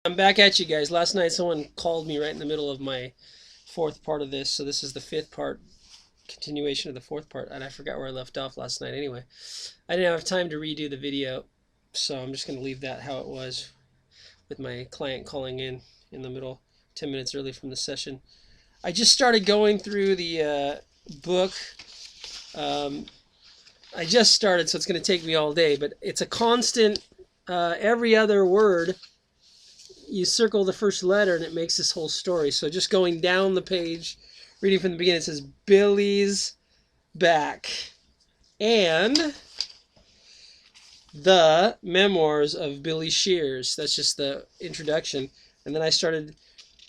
I'm back at you guys. Last night someone called me right in the middle of my fourth part of this, so this is the fifth part, continuation of the fourth part, and I forgot where I left off last night anyway. I didn't have time to redo the video, so I'm just going to leave that how it was with my client calling in the middle, 10 minutes early from the session. I just started going through the book. Um, I just started, so it's going to take me all day, but it's a constant, every other word you circle the first letter and it makes this whole story. So just going down the page, reading from the beginning, it says Billy's back. And the memoirs of Billy Shears. That's just the introduction. And then I started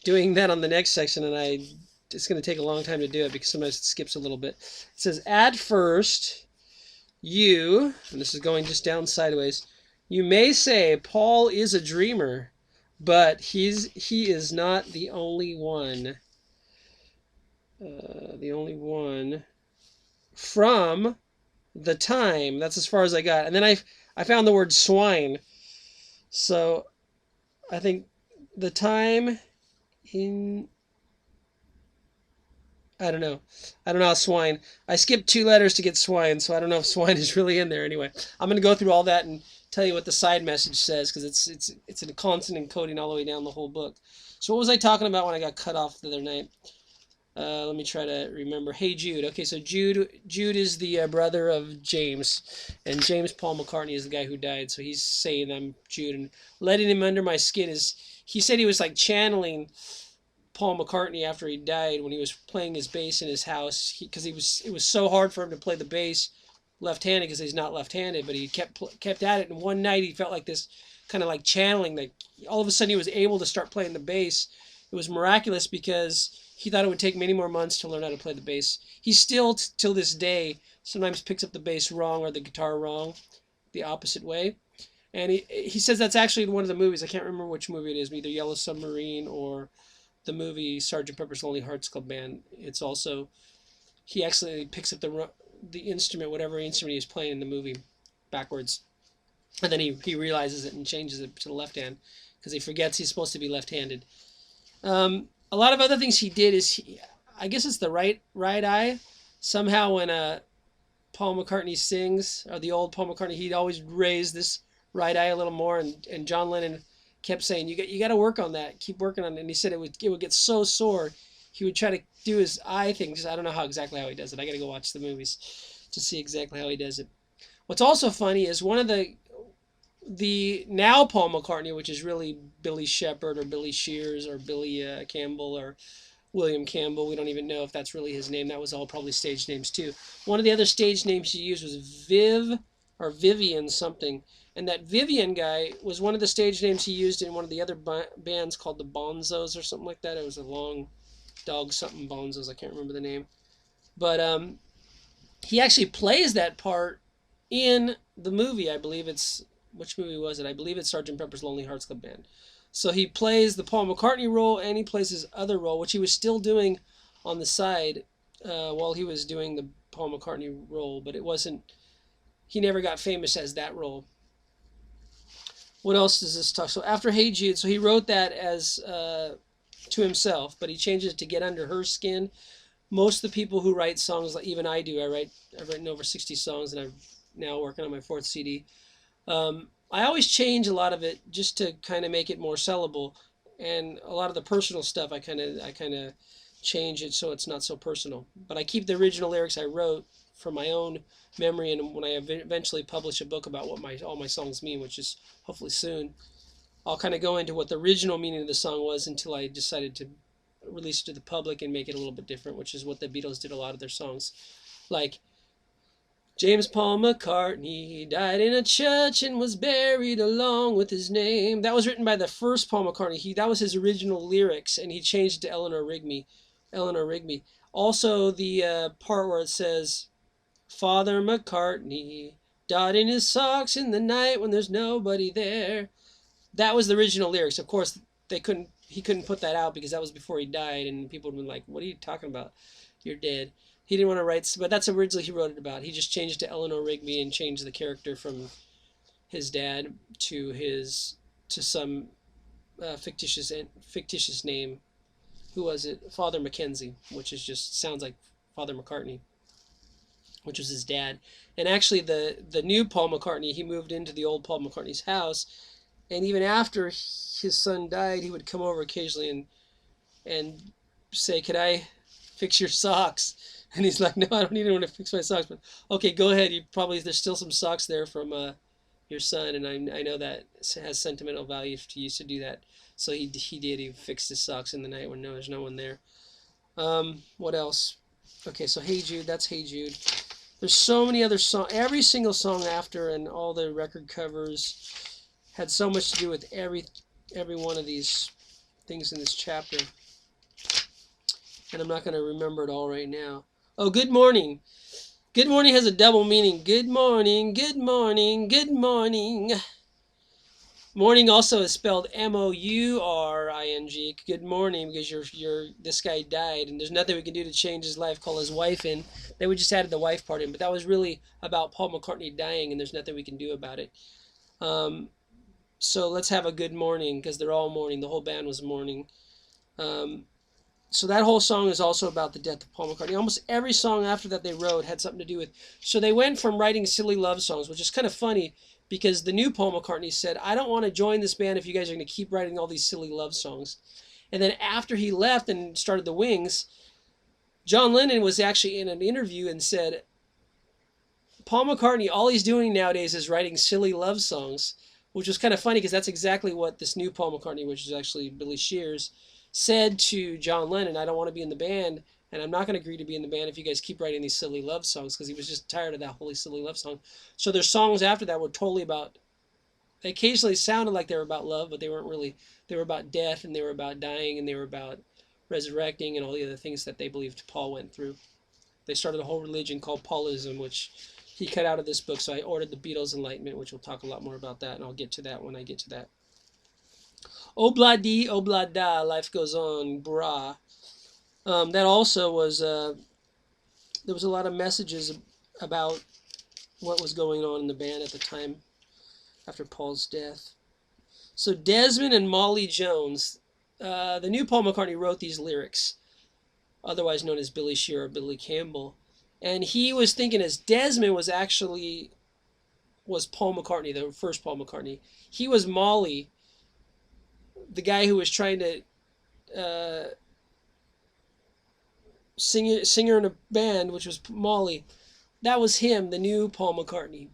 doing that on the next section, and it's going to take a long time to do it because sometimes it skips a little bit. It says, at first, you, and this is going just down sideways, you may say Paul is a dreamer, but he is not the only one. The only one from the time. That's as far as I got. And then I found the word swine. So I think the time in, I don't know. I don't know how swine. I skipped two letters to get swine, so I don't know if swine is really in there anyway. I'm going to go through all that and tell you what the side message says, because it's in a constant encoding all the way down the whole book. So what was I talking about when I got cut off the other night? Let me try to remember. Hey Jude. Okay, so Jude is the brother of James, and James Paul McCartney is the guy who died. So he's saying I'm Jude, and letting him under my skin is. He said he was like channeling Paul McCartney after he died when he was playing his bass in his house, because it was so hard for him to play the bass left-handed because he's not left-handed, but he kept at it. And one night he felt like this kind of like channeling, like all of a sudden he was able to start playing the bass. It was miraculous because he thought it would take many more months to learn how to play the bass. He still, till this day, sometimes picks up the bass wrong or the guitar wrong, the opposite way. And he says that's actually one of the movies. I can't remember which movie it is, either Yellow Submarine or the movie Sergeant Pepper's Lonely Hearts Club Band. It's also, he accidentally picks up the instrument, whatever instrument he's playing in the movie, backwards. And then he realizes it and changes it to the left hand because he forgets he's supposed to be left-handed. A lot of other things he did is, I guess it's the right eye. Somehow when Paul McCartney sings, or the old Paul McCartney, he'd always raise this right eye a little more, and John Lennon kept saying, you got to work on that, keep working on it. And he said it would get so sore, he would try to do his eye thing. Just I don't know exactly how he does it. I got to go watch the movies to see exactly how he does it. What's also funny is one of the now Paul McCartney, which is really Billy Shepherd or Billy Shears or Billy Campbell or William Campbell. We don't even know if that's really his name. That was all probably stage names too. One of the other stage names he used was Viv or Vivian something. And that Vivian guy was one of the stage names he used in one of the other bands called the Bonzos or something like that. It was a long dog something Bonzos. I can't remember the name. But he actually plays that part in the movie. I believe it's, which movie was it? I believe it's Sergeant Pepper's Lonely Hearts Club Band. So he plays the Paul McCartney role and he plays his other role, which he was still doing on the side while he was doing the Paul McCartney role, but it wasn't, he never got famous as that role. What else does this talk? So after Hey Jude, so he wrote that as to himself, but he changed it to Get Under Her Skin. Most of the people who write songs, like even I do, I've written over 60 songs, and I'm now working on my fourth CD. I always change a lot of it just to kind of make it more sellable, and a lot of the personal stuff I kind of change it so it's not so personal. But I keep the original lyrics I wrote from my own memory, and when I eventually publish a book about what all my songs mean, which is hopefully soon, I'll kind of go into what the original meaning of the song was until I decided to release it to the public and make it a little bit different, which is what the Beatles did a lot of their songs. Like, James Paul McCartney died in a church and was buried along with his name. That was written by the first Paul McCartney. That was his original lyrics, and he changed it to Eleanor Rigby. Also, the part where it says, Father McCartney died in his socks in the night when there's nobody there. That was the original lyrics. Of course, he couldn't put that out because that was before he died, and people would be like, what are you talking about? You're dead. He didn't want to write, but that's originally he wrote it about. He just changed it to Eleanor Rigby and changed the character from his dad to some fictitious name. Who was it? Father Mackenzie, which is just sounds like Father McCartney, which was his dad. And actually, the new Paul McCartney, he moved into the old Paul McCartney's house, and even after his son died, he would come over occasionally and say, "Could I fix your socks?" And he's like, "No, I don't even want to fix my socks, but okay, go ahead. You probably there's still some socks there from your son, and I know that has sentimental value to you to do that." So he did. He fixed his socks in the night when there's no one there. What else? Okay, so Hey Jude, that's Hey Jude. There's so many other songs. Every single song after and all the record covers had so much to do with every one of these things in this chapter. And I'm not going to remember it all right now. Oh, Good Morning. Good Morning has a double meaning. Good morning, good morning, good morning. Morning also is spelled M-O-U-R-I-N-G. Good morning, because this guy died, and there's nothing we can do to change his life. Call his wife in. They would just added the wife part in, but that was really about Paul McCartney dying, and there's nothing we can do about it. So let's have a good morning, because they're all mourning. The whole band was mourning. So that whole song is also about the death of Paul McCartney. Almost every song after that they wrote had something to do with. So they went from writing silly love songs, which is kind of funny, because the new Paul McCartney said, "I don't want to join this band if you guys are going to keep writing all these silly love songs." And then after he left and started the Wings, John Lennon was actually in an interview and said, "Paul McCartney, all he's doing nowadays is writing silly love songs," which was kind of funny because that's exactly what this new Paul McCartney, which is actually Billy Shears, said to John Lennon. "I don't want to be in the band, and I'm not going to agree to be in the band if you guys keep writing these silly love songs," because he was just tired of that holy silly love song. So their songs after that were totally about, they occasionally sounded like they were about love, but they weren't really. They were about death, and they were about dying, and they were about resurrecting, and all the other things that they believed Paul went through. They started a whole religion called Paulism, which he cut out of this book, so I ordered the Beatles' Enlightenment, which we'll talk a lot more about that, and I'll get to that when I get to that. Obla di, obla da, life goes on, brah. That also was, there was a lot of messages about what was going on in the band at the time after Paul's death. So Desmond and Molly Jones, the new Paul McCartney wrote these lyrics, otherwise known as Billy Shear or Billy Campbell. And he was thinking as Desmond was Paul McCartney, the first Paul McCartney. He was Molly, the guy who was trying to singer in a band, which was Molly. That was him, the new Paul McCartney.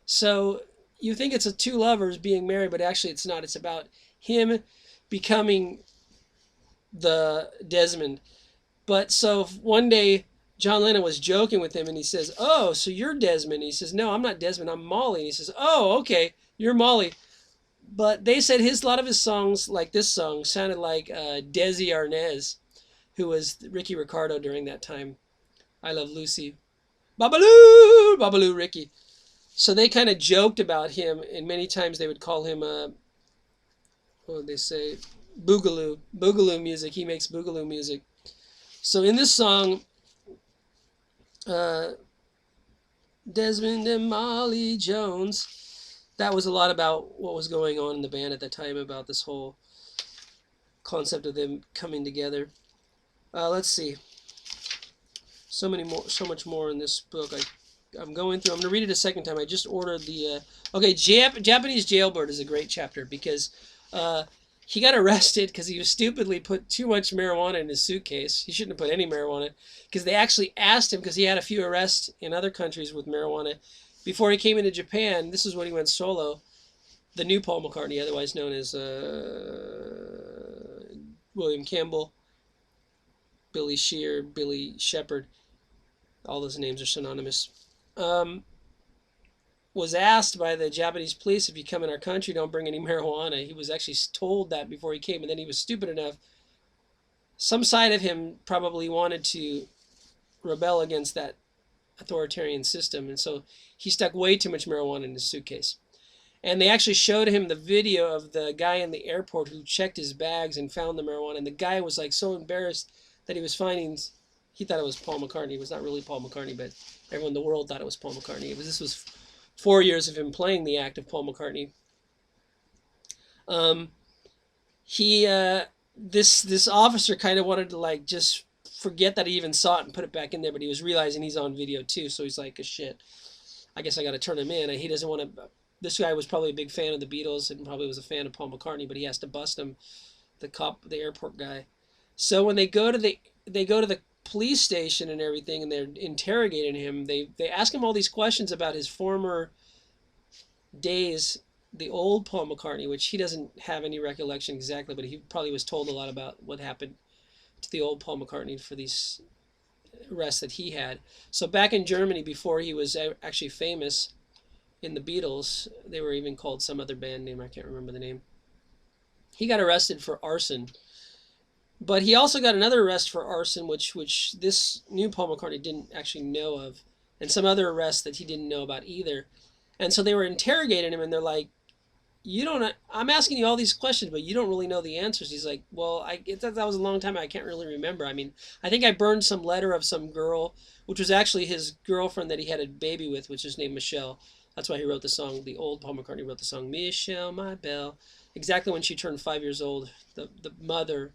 So you think it's two lovers being married, but actually it's not. It's about him becoming the Desmond. But so one day John Lennon was joking with him, and he says, "Oh, so you're Desmond?" And he says, "No, I'm not Desmond. I'm Molly." And he says, "Oh, okay, you're Molly." But they said a lot of his songs, like this song, sounded like Desi Arnaz, who was Ricky Ricardo during that time. I Love Lucy. Babaloo! Babaloo Ricky. So they kind of joked about him, and many times they would call him, what would they say? Boogaloo. Boogaloo music. He makes Boogaloo music. So in this song, Desmond and Molly Jones, that was a lot about what was going on in the band at the time, about this whole concept of them coming together. Let's see. So much more in this book. I'm going through. I'm going to read it a second time. I just ordered the. Okay, Japanese Jailbird is a great chapter because he got arrested because he stupidly put too much marijuana in his suitcase. He shouldn't have put any marijuana, because they actually asked him, because he had a few arrests in other countries with marijuana. Before he came into Japan, this is when he went solo, the new Paul McCartney, otherwise known as William Campbell, Billy Shear, Billy Shepherd, all those names are synonymous, was asked by the Japanese police, "If you come in our country, don't bring any marijuana." He was actually told that before he came, and then he was stupid enough. Some side of him probably wanted to rebel against that authoritarian system, and so he stuck way too much marijuana in his suitcase. And they actually showed him the video of the guy in the airport who checked his bags and found the marijuana, and the guy was like so embarrassed that he was finding, he thought it was Paul McCartney. It was not really Paul McCartney, but everyone in the world thought it was Paul McCartney. This was 4 years of him playing the act of Paul McCartney. he this officer kind of wanted to like just forget that he even saw it and put it back in there, but he was realizing he's on video too, so he's like, oh, shit, I guess I got to turn him in. And he doesn't want to. This guy was probably a big fan of the Beatles and probably was a fan of Paul McCartney, but he has to bust him, the cop, the airport guy. So when they go to the police station and everything, and they're interrogating him, they ask him all these questions about his former days, the old Paul McCartney, which he doesn't have any recollection exactly, but he probably was told a lot about what happened to the old Paul McCartney for these arrests that he had. So back in Germany, before he was actually famous in the Beatles, they were even called some other band name, I can't remember the name. He got arrested for arson. But he also got another arrest for arson, which this new Paul McCartney didn't actually know of, and some other arrests that he didn't know about either. And so they were interrogating him, and they're like, "You don't. I'm asking you all these questions, but you don't really know the answers." He's like, "Well, that was a long time. I can't really remember. I mean, I think I burned some letter of some girl, which was actually his girlfriend that he had a baby with, which is named Michelle. That's why he wrote the song. The old Paul McCartney wrote the song Michelle, my belle, exactly when she turned 5 years old. The mother,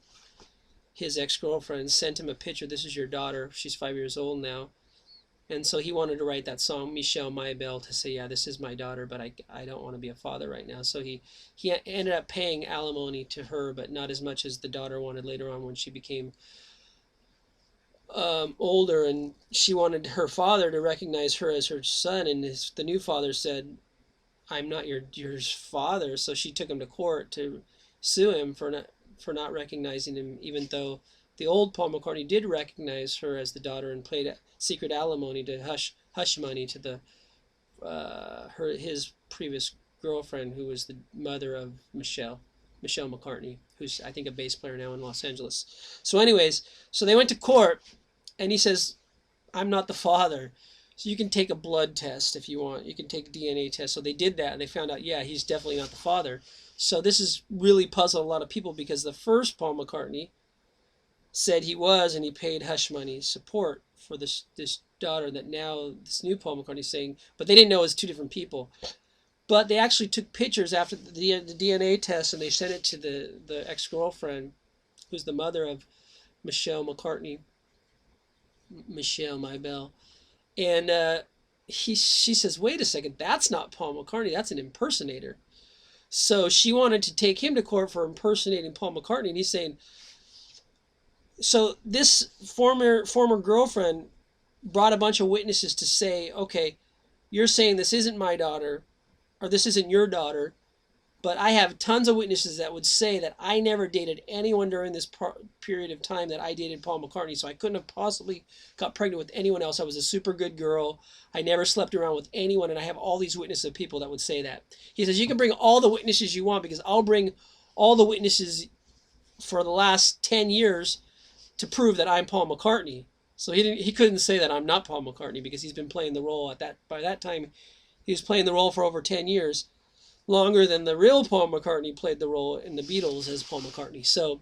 his ex-girlfriend, sent him a picture. This is your daughter. She's 5 years old now." And so he wanted to write that song, Michelle Maybelle, to say, yeah, this is my daughter, but I don't want to be a father right now. So he ended up paying alimony to her, but not as much as the daughter wanted later on when she became older, and she wanted her father to recognize her as her son. And the new father said, I'm not your father. So she took him to court to sue him for not recognizing him, even though the old Paul McCartney did recognize her as the daughter and paid secret alimony to hush money to the his previous girlfriend, who was the mother of Michelle McCartney, who's I think a bass player now in Los Angeles. So anyways, so they went to court, and he says, I'm not the father. So you can take a blood test if you want. You can take a DNA test. So they did that, and they found out, yeah, he's definitely not the father. So this has really puzzled a lot of people, because the first Paul McCartney said he was, and he paid hush money support for this daughter that now this new Paul McCartney is saying, but they didn't know it was two different people. But they actually took pictures after the DNA test, and they sent it to the ex-girlfriend, who's the mother of Michelle McCartney, Michelle Maybelle. And she says, wait a second, that's not Paul McCartney, that's an impersonator. So she wanted to take him to court for impersonating Paul McCartney, and he's saying, so this former girlfriend brought a bunch of witnesses to say, okay, you're saying this isn't my daughter, or this isn't your daughter, but I have tons of witnesses that would say that I never dated anyone during this period of time that I dated Paul McCartney, so I couldn't have possibly got pregnant with anyone else. I was a super good girl. I never slept around with anyone, and I have all these witnesses of people that would say that. He says, you can bring all the witnesses you want, because I'll bring all the witnesses for the last 10 years to prove that I'm Paul McCartney. So he couldn't say that I'm not Paul McCartney, because he's been playing the role by that time he was playing the role for over 10 years, longer than the real Paul McCartney played the role in the Beatles as Paul McCartney. So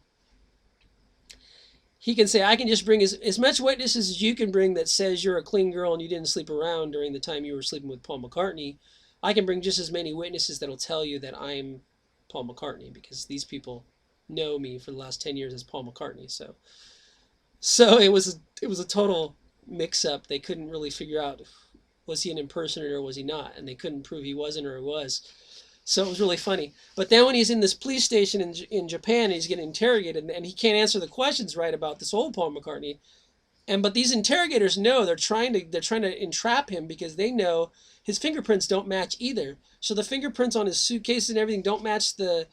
he can say, I can just bring as much witnesses as you can bring that says you're a clean girl and you didn't sleep around during the time you were sleeping with Paul McCartney. I can bring just as many witnesses that'll tell you that I'm Paul McCartney, because these people know me for the last 10 years as Paul McCartney. So it was a total mix-up. They couldn't really figure out, was he an impersonator or was he not, and they couldn't prove he wasn't or he was. So it was really funny. But then when he's in this police station in Japan, and he's getting interrogated, and he can't answer the questions right about this old Paul McCartney, but these interrogators know they're trying to entrap him, because they know his fingerprints don't match either. So the fingerprints on his suitcase and everything don't match the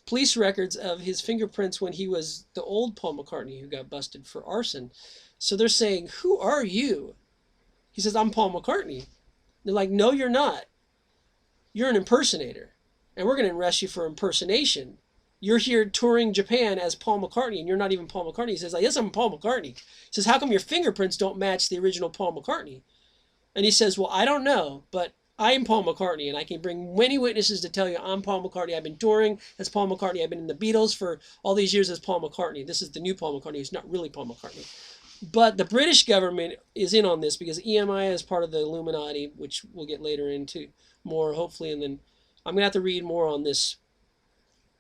police records of his fingerprints when he was the old Paul McCartney who got busted for arson. So they're saying, who are you? He says, I'm Paul McCartney. They're like, no, you're not. You're an impersonator, and we're going to arrest you for impersonation. You're here touring Japan as Paul McCartney, and you're not even Paul McCartney. He says, yes, I'm Paul McCartney. He says, how come your fingerprints don't match the original Paul McCartney? And he says, well, I don't know, but I'm Paul McCartney, and I can bring many witnesses to tell you I'm Paul McCartney. I've been touring as Paul McCartney. I've been in the Beatles for all these years as Paul McCartney. This is the new Paul McCartney who's not really Paul McCartney. But the British government is in on this, because EMI is part of the Illuminati, which we'll get later into more, hopefully. And then I'm going to have to read more on this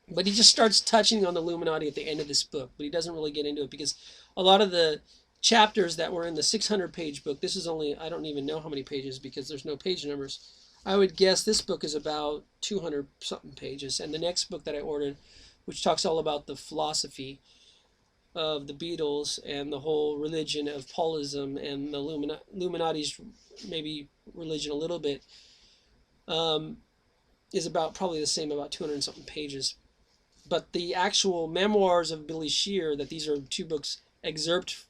But he just starts touching on the Illuminati at the end of this book, but he doesn't really get into it because a lot of the chapters that were in the 600-page book, this is only, I don't even know how many pages because there's no page numbers. I would guess this book is about 200 something pages. And the next book that I ordered, which talks all about the philosophy of the Beatles and the whole religion of Paulism and the Illuminati's maybe religion a little bit, is about probably the same, about 200 something pages. But the actual memoirs of Billy Shear, that these are two books, excerpts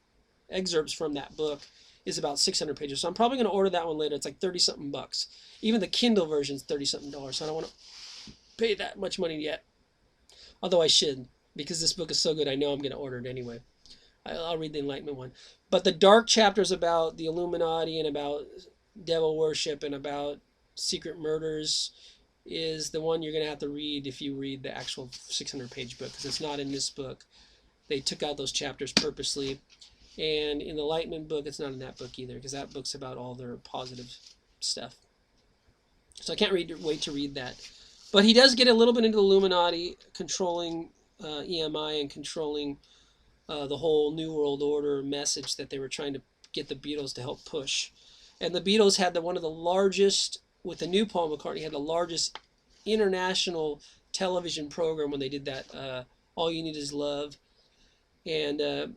from that book, is about 600 pages. So I'm probably going to order that one later. It's like 30 something bucks. Even the Kindle version is 30 something dollars. So I don't want to pay that much money yet. Although I should, because this book is so good, I know I'm going to order it anyway. I'll read the Enlightenment one. But the dark chapters about the Illuminati and about devil worship and about secret murders is the one you're going to have to read if you read the actual 600-page book, because it's not in this book. They took out those chapters purposely. And in the Enlightenment book, it's not in that book either, because that book's about all their positive stuff. So I can't wait to read that. But he does get a little bit into the Illuminati, controlling EMI and controlling the whole New World Order message that they were trying to get the Beatles to help push. And the Beatles had one of the largest, with the new Paul McCartney, had the largest international television program when they did that, All You Need Is Love. And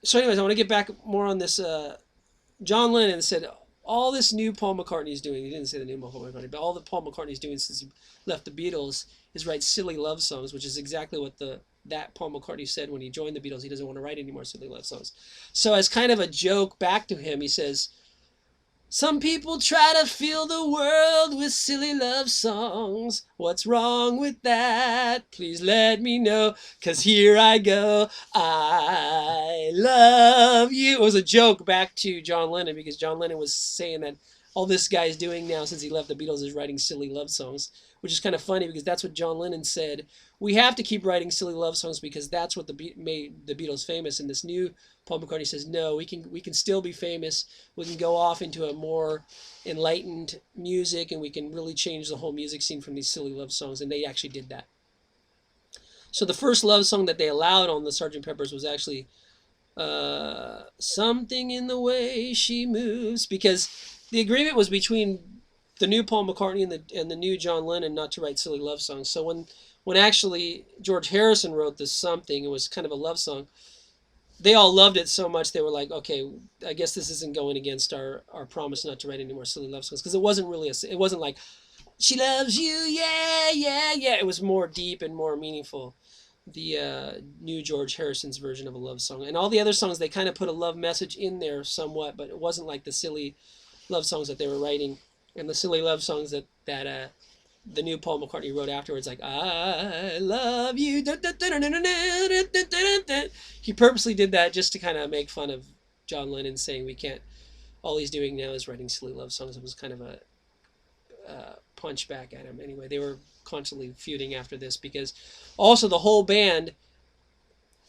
so anyways, I want to get back more on this. John Lennon said, all this new Paul McCartney is doing, he didn't say the new Paul McCartney, but all that Paul McCartney is doing since he left the Beatles is write silly love songs, which is exactly what that Paul McCartney said when he joined the Beatles. He doesn't want to write any more silly love songs. So as kind of a joke back to him, he says, some people try to fill the world with silly love songs. What's wrong with that? Please let me know, 'cause here I go. I love you. It was a joke back to John Lennon, because John Lennon was saying that all this guy's doing now since he left the Beatles is writing silly love songs, which is kind of funny because that's what John Lennon said. We have to keep writing silly love songs because that's what made the Beatles famous. And this new Paul McCartney says, no, we can still be famous. We can go off into a more enlightened music, and we can really change the whole music scene from these silly love songs. And they actually did that. So the first love song that they allowed on the Sgt. Pepper's was actually Something in the Way She Moves, because the agreement was between the new Paul McCartney and the new John Lennon not to write silly love songs. So when actually George Harrison wrote this Something, it was kind of a love song, they all loved it so much they were like, okay, I guess this isn't going against our promise not to write any more silly love songs, because it wasn't really it wasn't like she loves you, yeah, yeah, yeah. It was more deep and more meaningful, the new George Harrison's version of a love song. And all the other songs, they kind of put a love message in there somewhat, but it wasn't like the silly love songs that they were writing, and the silly love songs that the new Paul McCartney wrote afterwards, like I love you. He purposely did that just to kind of make fun of John Lennon, saying we can't, all he's doing now is writing silly love songs. It was kind of a punch back at him. Anyway, they were constantly feuding after this, because also the whole band,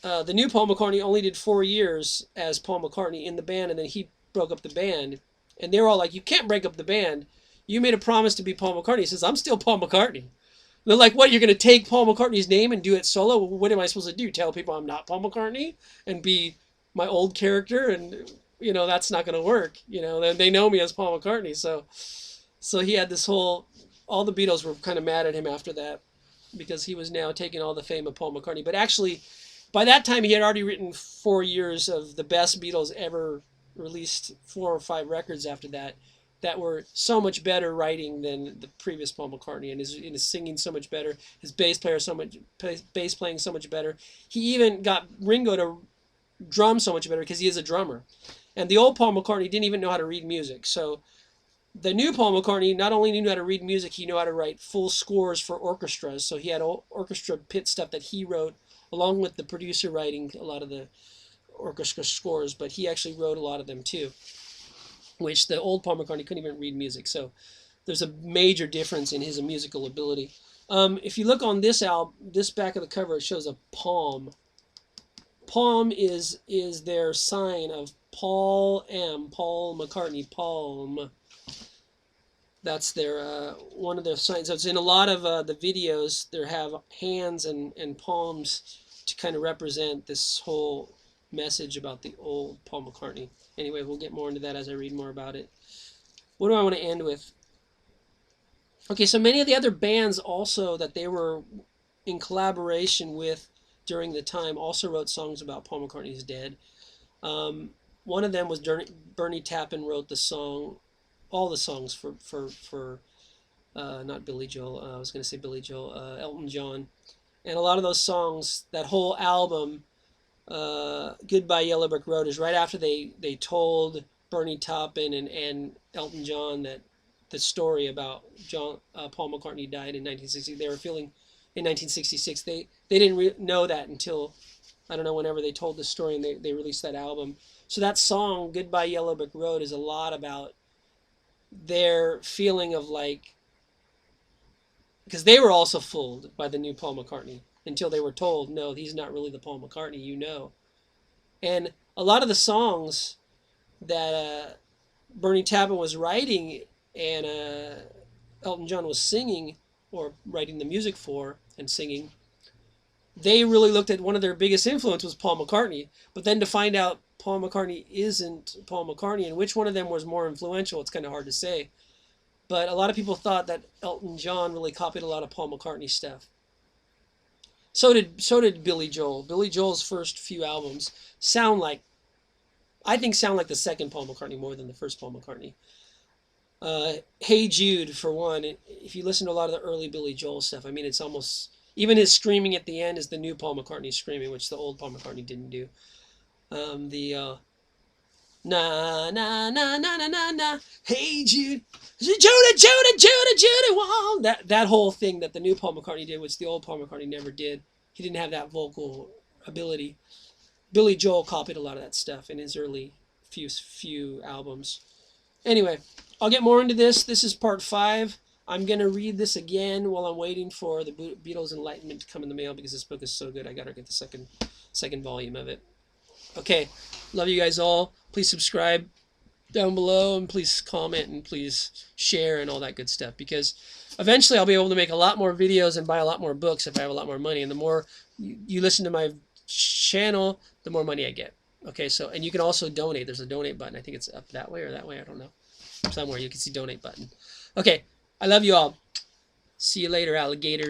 the new Paul McCartney only did 4 years as Paul McCartney in the band, and then he broke up the band, and they were all like, you can't break up the band. You made a promise to be Paul McCartney. He says, I'm still Paul McCartney. They're like, what, you're going to take Paul McCartney's name and do it solo? What am I supposed to do? Tell people I'm not Paul McCartney and be my old character? And, that's not going to work. They know me as Paul McCartney. So he had this whole, all the Beatles were kind of mad at him after that, because he was now taking all the fame of Paul McCartney. But actually, by that time, he had already written 4 years of the best Beatles ever, released 4 or 5 records after that were so much better writing than the previous Paul McCartney, and his singing so much better, his bass playing so much better. He even got Ringo to drum so much better because he is a drummer. And the old Paul McCartney didn't even know how to read music. So the new Paul McCartney not only knew how to read music, he knew how to write full scores for orchestras. So he had orchestra pit stuff that he wrote, along with the producer writing a lot of the orchestra scores, but he actually wrote a lot of them too, which the old Paul McCartney couldn't even read music. So there's a major difference in his musical ability. If you look on this album, this back of the cover, it shows a palm. Palm is their sign of Paul McCartney, palm. That's their one of their signs. So it's in a lot of the videos. They have hands and palms to kind of represent this whole message about the old Paul McCartney. Anyway, we'll get more into that as I read more about it. What do I want to end with? Okay, so many of the other bands also that they were in collaboration with during the time also wrote songs about Paul McCartney's dead. Um, One of them was Bernie Taupin wrote the song, all the songs for not Billy Joel. I was going to say Billy Joel, Elton John, and a lot of those songs, that whole album, Goodbye Yellow Brick Road, is right after they told Bernie Taupin and Elton John that the story about Paul McCartney died in 1960. They were feeling in 1966. They didn't know that until, I don't know, whenever they told the story and they released that album. So that song, Goodbye Yellow Brick Road, is a lot about their feeling of like, because they were also fooled by the new Paul McCartney until they were told, no, he's not really the Paul McCartney, you know. And a lot of the songs that Bernie Taupin was writing and Elton John was singing or writing the music for and singing, they really looked at one of their biggest influence was Paul McCartney. But then to find out Paul McCartney isn't Paul McCartney and which one of them was more influential, it's kind of hard to say. But a lot of people thought that Elton John really copied a lot of Paul McCartney stuff. So did Billy Joel. Billy Joel's first few albums sound like the second Paul McCartney more than the first Paul McCartney. Hey Jude, for one, if you listen to a lot of the early Billy Joel stuff, I mean, it's almost, even his screaming at the end is the new Paul McCartney screaming, which the old Paul McCartney didn't do. The na na na na na na na, hey Jude, Judy, Judy, Judy, Judy, wow. That whole thing that the new Paul McCartney did, which the old Paul McCartney never did. He didn't have that vocal ability. Billy Joel copied a lot of that stuff in his early few albums. Anyway, I'll get more into this. This is part 5. I'm going to read this again while I'm waiting for the Beatles Enlightenment to come in the mail because this book is so good. I got to get the second volume of it. Okay, love you guys all. Please subscribe down below and please comment and please share and all that good stuff because eventually I'll be able to make a lot more videos and buy a lot more books if I have a lot more money. And the more you listen to my channel, the more money I get. Okay, so, and you can also donate. There's a donate button. I think it's up that way or that way. I don't know. Somewhere you can see donate button. Okay, I love you all. See you later, alligators.